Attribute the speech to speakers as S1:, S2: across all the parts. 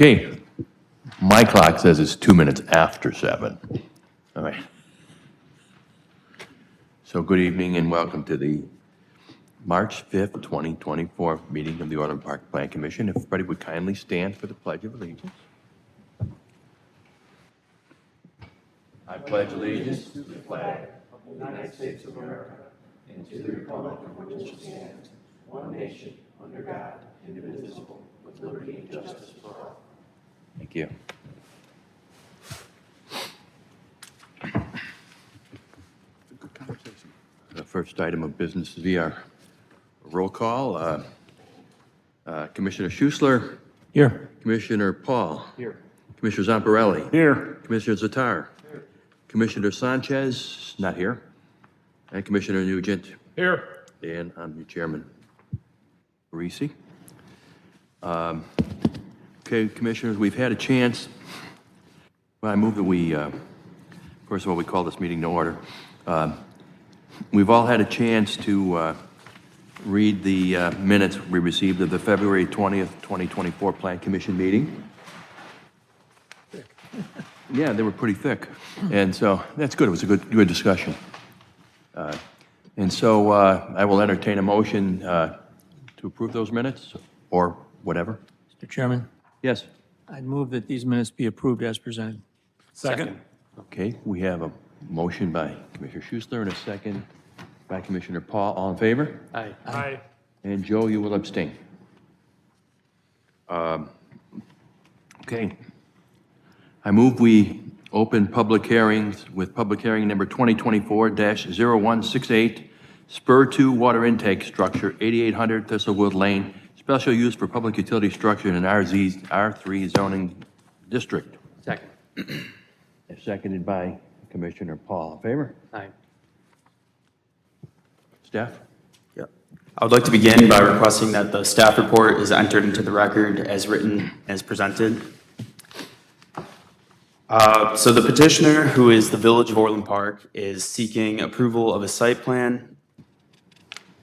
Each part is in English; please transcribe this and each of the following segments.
S1: Okay, my clock says it's 2 minutes after 7. All right. So good evening and welcome to the March 5th, 2024 meeting of the Orland Park Plan Commission. If everybody would kindly stand for the Pledge of Allegiance. I pledge allegiance to the flag of the United States of America and to the republic for which it stands, one nation, under God, indivisible, with liberty and justice for all. Thank you. The first item of business is our roll call. Commissioner Schuessler.
S2: Here.
S1: Commissioner Paul.
S2: Here.
S1: Commissioner Zamparelli.
S2: Here.
S1: Commissioner Zatar. Here. Commissioner Sanchez, not here. And Commissioner Nugent.
S2: Here.
S1: And I'm your chairman, Parisi. Okay, commissioners, we've had a chance. Well, I move that we, first of all, we call this meeting to order. We've all had a chance to read the minutes we received of the February 20th, 2024 Plan Commission meeting. Yeah, they were pretty thick. And so that's good. It was a good discussion. And so I will entertain a motion to approve those minutes or whatever.
S2: Mr. Chairman,
S1: Yes.
S2: I'd move that these minutes be approved as presented. Second.
S1: Okay, we have a motion by Commissioner Schuessler and a second by Commissioner Paul. All in favor?
S2: Aye. Aye.
S1: And Joe, you will abstain. Okay. I move we open public hearings with public hearing number 2024-0168, Spur 2 Water Intake Structure, 8800 Thistlewood Lane, special use for public utility structure in an R3 zoning district.
S2: Second.
S1: Seconded by Commissioner Paul. In favor?
S2: Aye.
S1: Staff?
S3: Yeah. I would like to begin by requesting that the staff report is entered into the record as written, as presented. So the petitioner, who is the Village of Orland Park, is seeking approval of a site plan,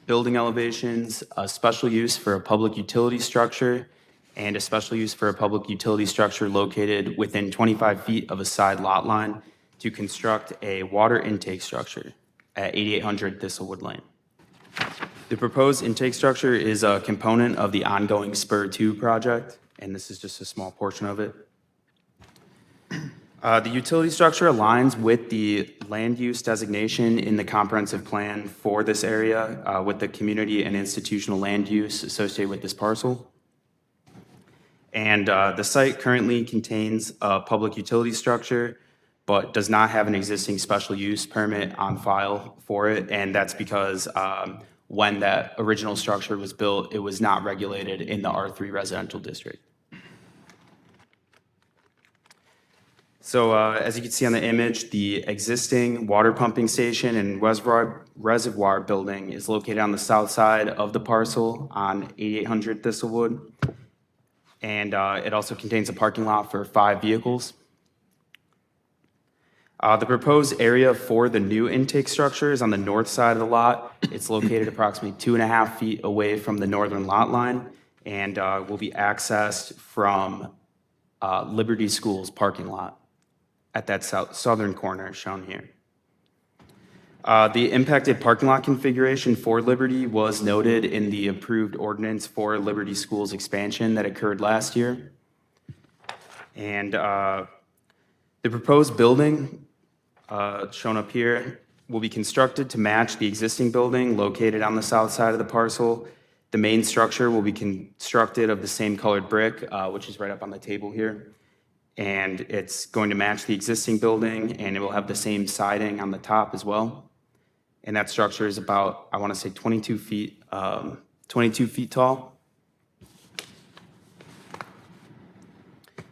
S3: building elevations, a special use for a public utility structure, and a special use for a public utility structure located within 25 feet of a side lot line to construct a water intake structure at 8800 Thistlewood Lane. The proposed intake structure is a component of the ongoing Spur 2 project, and this is just a small portion of it. The utility structure aligns with the land use designation in the comprehensive plan for this area with the community and institutional land use associated with this parcel. And the site currently contains a public utility structure, but does not have an existing special use permit on file for it. And that's because when that original structure was built, it was not regulated in the R3 residential district. So as you can see on the image, the existing water pumping station and reservoir building is located on the south side of the parcel on 8800 Thistlewood. And it also contains a parking lot for 5 vehicles. The proposed area for the new intake structure is on the north side of the lot. It's located approximately 2.5 feet away from the northern lot line and will be accessed from Liberty School's parking lot at that southern corner shown here. The impacted parking lot configuration for Liberty was noted in the approved ordinance for Liberty School's expansion that occurred last year. And the proposed building, shown up here, will be constructed to match the existing building located on the south side of the parcel. The main structure will be constructed of the same colored brick, which is right up on the table here. And it's going to match the existing building, and it will have the same siding on the top as well. And that structure is about, I want to say 22 feet tall.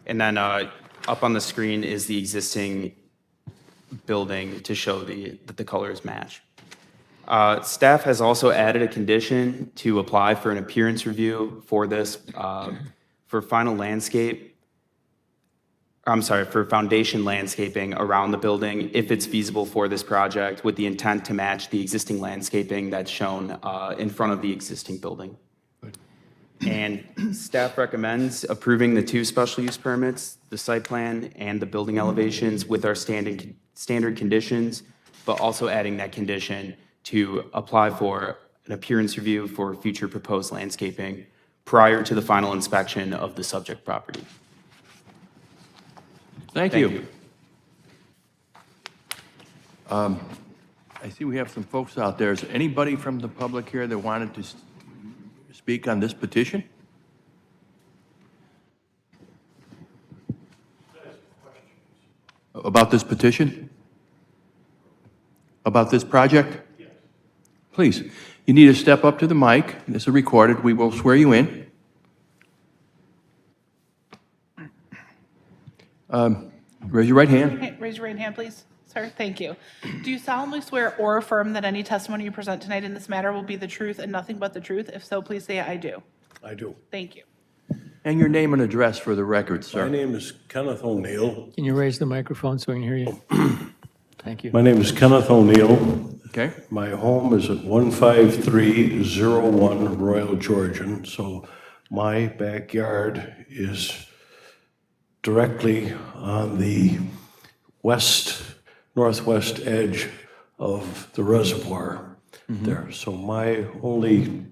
S3: And then up on the screen is the existing building to show that the colors match. Staff has also added a condition to apply for an appearance review for this, for foundation landscaping around the building if it's feasible for this project, with the intent to match the existing landscaping that's shown in front of the existing building. And staff recommends approving the 2 special use permits, the site plan and the building elevations with our standard conditions, but also adding that condition to apply for an appearance review for future proposed landscaping prior to the final inspection of the subject property.
S1: Thank
S3: Thank
S1: you.
S3: you.
S1: I see we have some folks out there. Is there anybody from the public here that wanted to speak on this petition? About this petition? About this project? Yes. Please, you need to step up to the mic. This is recorded. We will swear you in. Raise your right hand.
S4: Raise your right hand, please. Sir, thank you. Do you solemnly swear or affirm that any testimony you present tonight in this matter will be the truth and nothing but the truth? If so, please say I do.
S5: I do.
S4: Thank you.
S1: And your name and address for the record,
S5: My
S1: sir.
S5: name is Kenneth O'Neill.
S2: Can you raise the microphone so I can hear you? Thank you.
S5: My name is Kenneth O'Neill.
S1: Okay?
S5: My home is at 15301 Royal Georgian, so my backyard is directly on the northwest edge of the reservoir there. So my only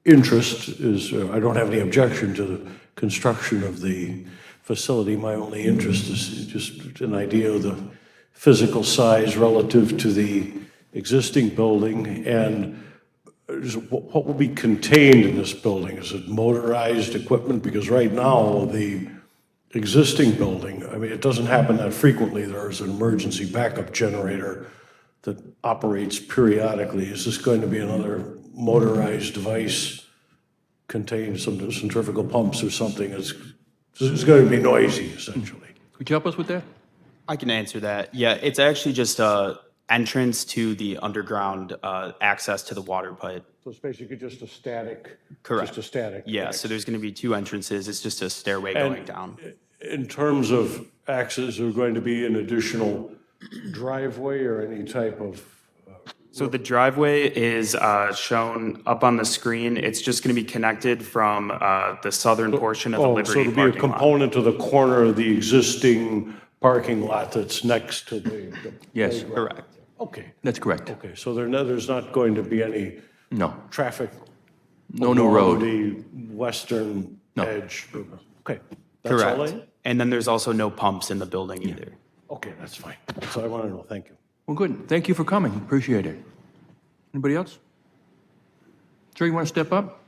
S5: interest is, I don't have any objection to the construction of the facility. My only interest is just an idea of the physical size relative to the existing building and just what will be contained in this building. Is it motorized equipment? Because right now, the existing building, I mean, it doesn't happen that frequently. There's an emergency backup generator that operates periodically. Is this going to be another motorized device, contain some centrifugal pumps or something? It's going to be noisy, essentially.
S1: Could you help us with that?
S3: I can answer that. Yeah, it's actually just a entrance to the underground access to the water pipe.
S5: So it's basically just a static.
S3: Correct.
S5: Just a static.
S3: Yeah, so there's going to be 2 entrances. It's just a stairway going down.
S5: In terms of access, there going to be an additional driveway or any type of,
S3: So the driveway is shown up on the screen. It's just going to be connected from the southern portion of the
S5: so
S3: Liberty
S5: it'll be a
S3: parking lot.
S5: component of the corner of the existing parking lot that's next to the
S1: Yes.
S5: playground.
S3: Correct.
S5: Okay,
S1: That's correct.
S5: okay, so there's not going to be any
S1: No.
S5: traffic
S1: No new
S5: along
S1: road.
S5: the western
S1: No.
S5: edge? Okay. That's all
S3: Correct.
S5: I-
S3: And then there's also no pumps in the building either.
S5: Okay, that's fine. That's all I want to know. Thank you.
S1: Well, good. Thank you for coming. Appreciate it. Anybody else? Sir, you want to step up?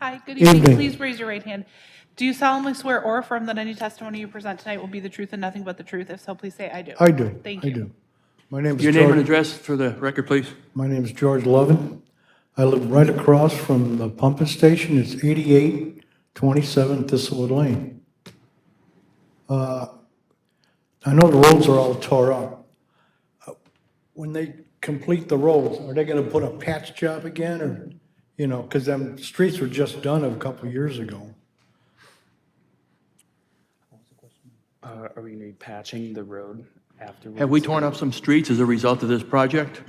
S4: Hi, good evening. Please raise your right hand. Do you solemnly swear or affirm that any testimony you present tonight will be the truth and nothing but the truth? If so, please say I do.
S6: I do.
S4: Thank
S6: I
S4: you.
S6: do. My name is
S1: Your name and
S6: George,
S1: address for the record, please.
S6: my name is George Lovin. I live right across from the pumping station. It's 8827 Thistlewood Lane. I know the roads are all tore up. When they complete the roads, are they gonna put a patch job again or, because them streets were just done a couple years ago.
S3: Are we going to be patching the road afterwards?
S1: Have we torn up some streets as a result of this project?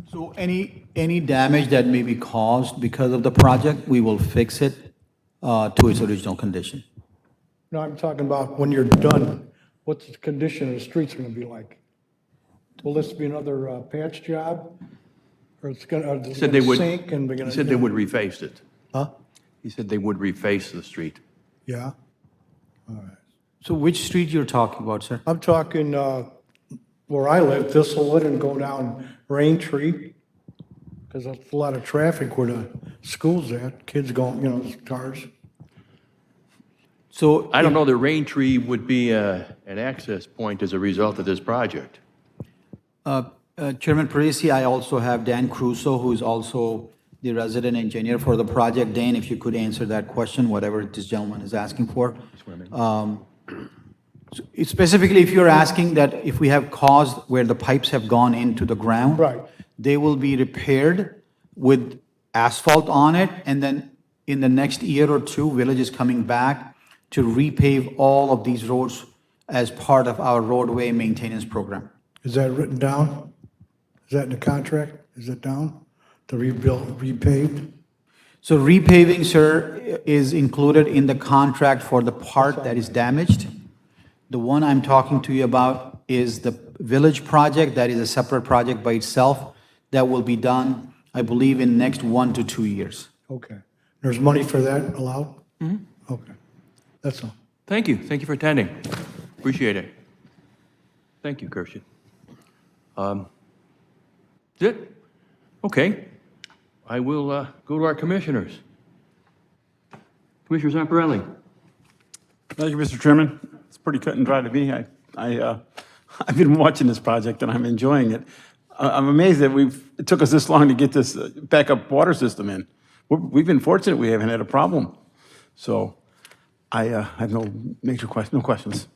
S7: So any damage that may be caused because of the project, we will fix it to its original condition.
S6: No, I'm talking about when you're done, what's the condition of the streets gonna be like? Will this be another patch job? Or it's gonna, are they
S1: Said they
S6: gonna
S1: would.
S6: sink and we're
S1: He
S6: gonna?
S1: said they would reface it.
S6: Huh?
S1: He said they would reface the street.
S6: Yeah,
S7: So which street you're talking about, sir?
S6: I'm talking, where I live, Thistlewood, and go down Raintree. Cause there's a lot of traffic where the school's at, kids going, cars.
S7: So
S1: I don't know that Raintree would be an access point as a result of this project.
S7: Chairman Parisi, I also have Dan Crusoe, who is also the resident engineer for the project. Dan, if you could answer that question, whatever this gentleman is asking for. Specifically, if you're asking that if we have caused where the pipes have gone into the ground.
S6: Right.
S7: They will be repaired with asphalt on it, and then in the next year or two, village is coming back to repave all of these roads as part of our roadway maintenance program.
S6: Is that written down? Is that in the contract? Is it down? To rebuild, repaved?
S7: So repaving, sir, is included in the contract for the part that is damaged. The one I'm talking to you about is the village project, that is a separate project by itself, that will be done, I believe, in next 1 to 2 years.
S6: Okay. There's money for that allowed? Mm-hmm. Okay. That's all.
S1: Thank you. Thank you for attending. Appreciate it. Thank you, Kirsty. That's it? Okay. I will go to our commissioners. Commissioner Zamparelli.
S8: Thank you, Mr. Chairman. It's pretty cut and dry to me. I've been watching this project and I'm enjoying it. I'm amazed that it took us this long to get this backup water system in. We've been fortunate we haven't had a problem. So I have no questions.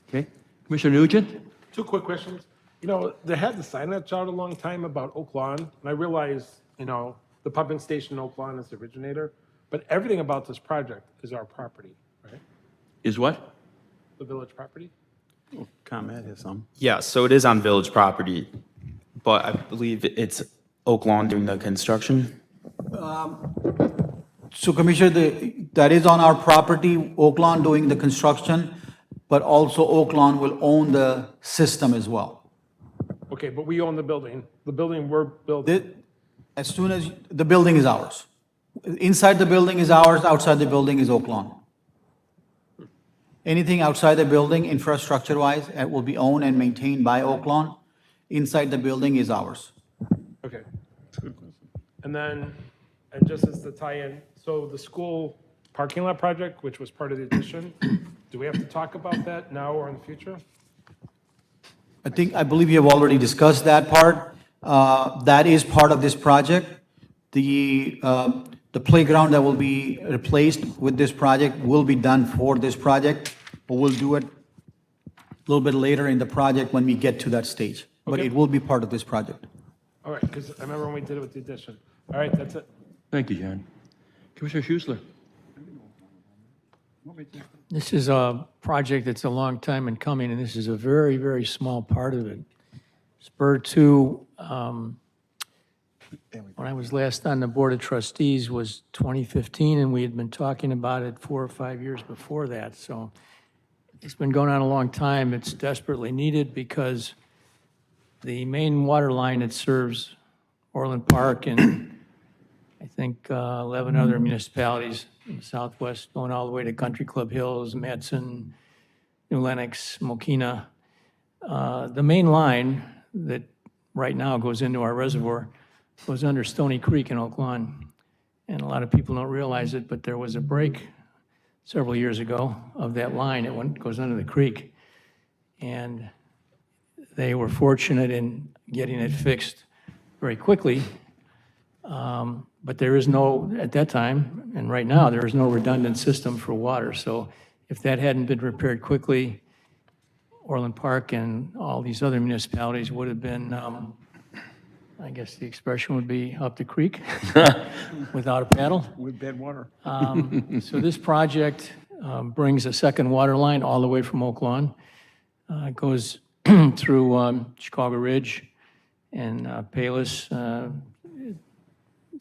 S1: Okay. Commissioner Nugent?
S9: Two quick questions. You know, they had the signage out a long time about Oak Lawn, and I realize, you know, the pumping station in Oak Lawn is the originator, but everything about this project is our property, right?
S1: Is what?
S9: The village property?
S8: ComEd has some.
S3: Yeah, so it is on village property, but I believe it's Oak Lawn doing the construction.
S7: So Commissioner, that is on our property, Oaklawn doing the construction, but also Oaklawn will own the system as well.
S9: Okay, but we own the building. The building we're building.
S7: As soon as, the building is ours. Inside the building is ours, outside the building is Oaklawn. Anything outside the building, infrastructure-wise, it will be owned and maintained by Oaklawn. Inside the building is ours.
S9: Okay. And then, and just as the tie-in, so the school parking lot project, which was part of the addition, do we have to talk about that now or in the future?
S7: I believe you have already discussed that part. That is part of this project. The playground that will be replaced with this project will be done for this project, but we'll do it a little bit later in the project when we get to that stage. But
S9: Okay.
S7: it will be part of this project.
S9: All right, because I remember when we did it with the addition. All right, that's it.
S1: Thank you, John. Commissioner Schussler.
S2: This is a project that's a long time in coming, and this is a very, very small part of it. Spur 2, when I was last on the Board of Trustees was 2015, and we had been talking about it 4 or 5 years before that. So it's been going on a long time. It's desperately needed because the main water line that serves Orland Park and I think 11 other municipalities in the southwest, going all the way to Country Club Hills, Matson, New Lenox, Mokina. The main line that right now goes into our reservoir goes under Stony Creek in Oak Lawn. And a lot of people don't realize it, but there was a break several years ago of that line. It goes under the creek. And they were fortunate in getting it fixed very quickly. But there is no, at that time, and right now, there is no redundant system for water. So if that hadn't been repaired quickly, Orland Park and all these other municipalities would have been, I guess the expression would be up the creek without a paddle.
S8: With bad water.
S2: So this project brings a second water line all the way from Oak Lawn. It goes through Chicago Ridge and Palis,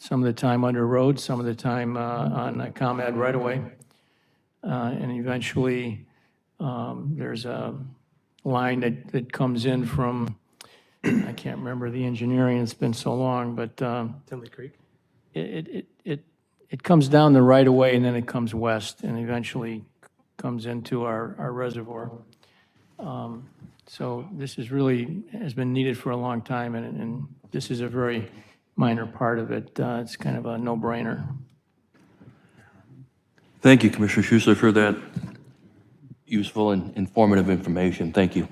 S2: some of the time under road, some of the time on ComEd right-of-way. And eventually, there's a line that comes in from, I can't remember the engineering, it's been so long, but
S9: Tinley Creek?
S2: it comes down the right-of-way and then it comes west and eventually comes into our reservoir. So this is really, has been needed for a long time, and this is a very minor part of it. It's kind of a no-brainer.
S1: Thank you, Commissioner Schussler, for that useful and informative information. Thank you.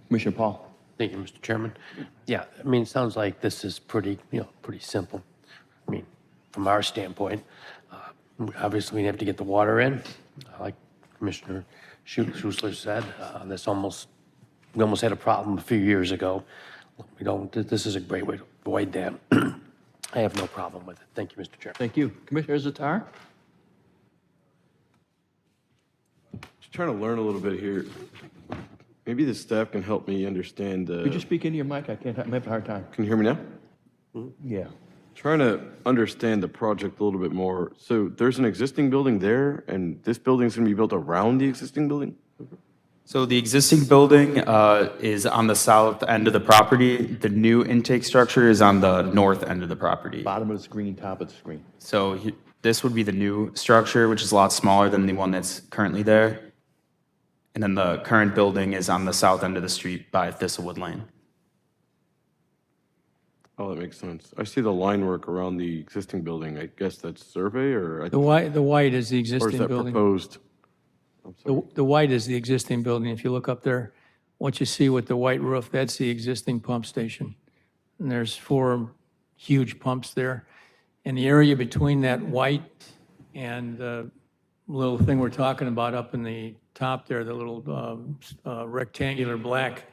S1: Commissioner Paul.
S10: Thank you, Mr. Chairman. Yeah, I mean, it sounds like this is pretty simple. I mean, from our standpoint, obviously we have to get the water in. Like Commissioner Schussler said, we almost had a problem a few years ago. This is a great way to avoid that. I have no problem with it. Thank you, Mr. Chairman.
S1: Thank you. Commissioner Zatar?
S11: Just trying to learn a little bit here. Maybe the staff can help me understand,
S1: Could you speak into your mic? I'm having a hard time.
S11: can you hear me now?
S1: Yeah.
S11: Trying to understand the project a little bit more. So there's an existing building there, and this building's gonna be built around the existing building?
S3: So the existing building is on the south end of the property. The new intake structure is on the north end of the property.
S1: Bottom of the screen, top of the screen.
S3: So this would be the new structure, which is a lot smaller than the one that's currently there. And then the current building is on the south end of the street by Thistlewood Lane.
S11: Oh, that makes sense. I see the line work around the existing building. I guess that's survey, or
S2: The white is the
S11: or is
S2: existing
S11: that
S2: building.
S11: proposed? I'm sorry.
S2: The white is the existing building. If you look up there, what you see with the white roof, that's the existing pump station. And there's 4 huge pumps there. And the area between that white and the little thing we're talking about up in the top there, the little rectangular black,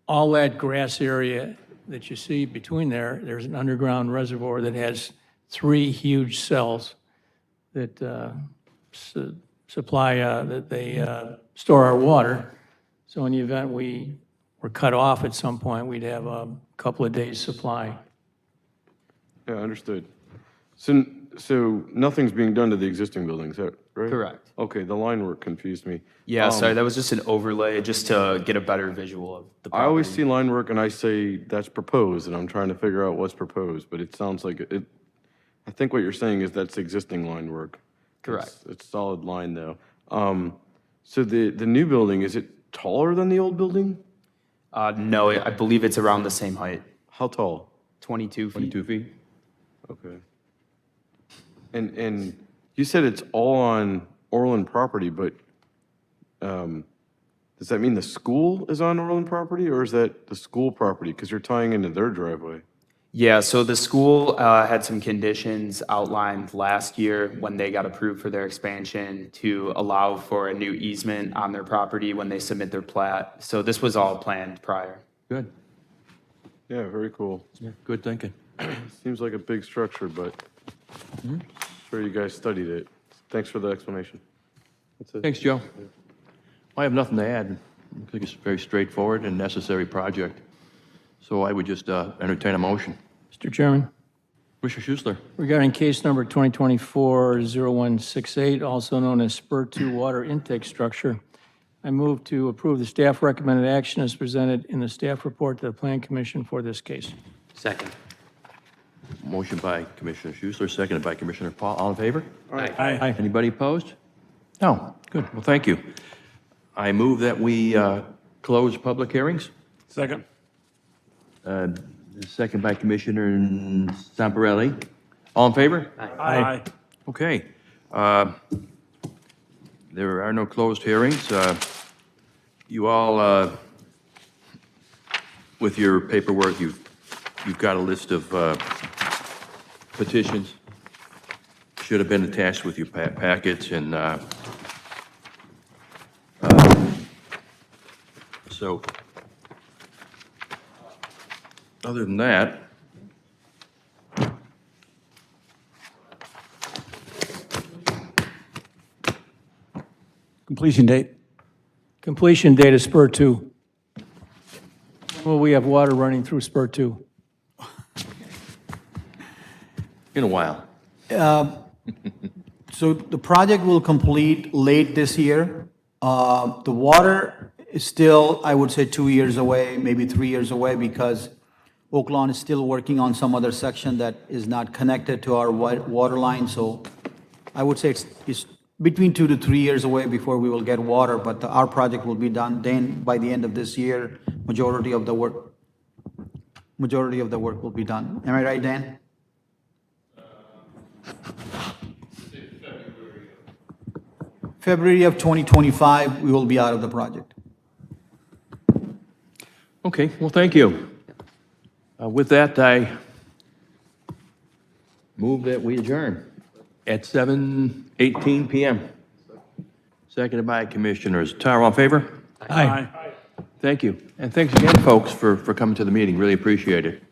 S2: all that grass area that you see between there, there's an underground reservoir that has 3 huge cells that supply, that they store our water. So in the event we were cut off at some point, we'd have a couple of days' supply.
S11: Yeah, understood. So nothing's being done to the existing building, is that right?
S3: Correct.
S11: Okay, the line work confused me.
S3: Yeah, sorry, that was just an overlay just to get a better visual of the
S11: I
S3: property.
S11: always see line work and I say that's proposed, and I'm trying to figure out what's proposed, but it sounds like it, I think what you're saying is that's existing line work.
S3: Correct.
S11: It's solid line, though. So the new building, is it taller than the old building?
S3: No, I believe it's around the same height,
S11: How tall?
S3: 22 feet.
S1: 22 feet?
S11: Okay. And you said it's all on Orland property, but does that mean the school is on Orland property, or is that the school property? Because you're tying into their driveway.
S3: Yeah, so the school had some conditions outlined last year when they got approved for their expansion to allow for a new easement on their property when they submit their plat. So this was all planned prior.
S1: Good.
S11: Yeah, very cool.
S1: Good thinking.
S11: Seems like a big structure, but sure you guys studied it. Thanks for the explanation. That's it.
S1: Thanks, Joe. I have nothing to add. I think it's a very straightforward and necessary project. So I would just entertain a motion.
S2: Mr. Chairman,
S1: Commissioner Schussler.
S2: regarding case number 2024-0168, also known as Spur 2 Water Intake Structure, I move to approve the staff recommended action as presented in the staff report to the Plan Commission for this case.
S10: Second.
S1: Motion by Commissioner Schussler, seconded by Commissioner Paul. All in favor?
S2: Aye.
S1: Anybody opposed? No. Good. Well, thank you. I move that we close public hearings.
S9: Second.
S1: Second by Commissioner Zamparelli. All in favor?
S9: Aye.
S1: Okay. There are no closed hearings. You all, with your paperwork, you've got a list of petitions. Should have been attached with your packets, and so, other than that,
S8: Completion date?
S2: Completion date of Spur 2. Will we have water running through Spur 2?
S1: in a while.
S7: So the project will complete late this year. The water is still, I would say, 2 years away, maybe 3 years away, because Oak Lawn is still working on some other section that is not connected to our water line. So I would say it's between 2 to 3 years away before we will get water, but our project will be done then by the end of this year. Majority of the work will be done. Am I right, Dan? February of 2025, we will be out of the project.
S1: Okay, well, thank you. With that, I move that we adjourn at 7:18 PM. Seconded by Commissioners. Tara, all in favor?
S2: Aye.
S1: Thank you. And thanks again, folks, for coming to the meeting. Really appreciate it.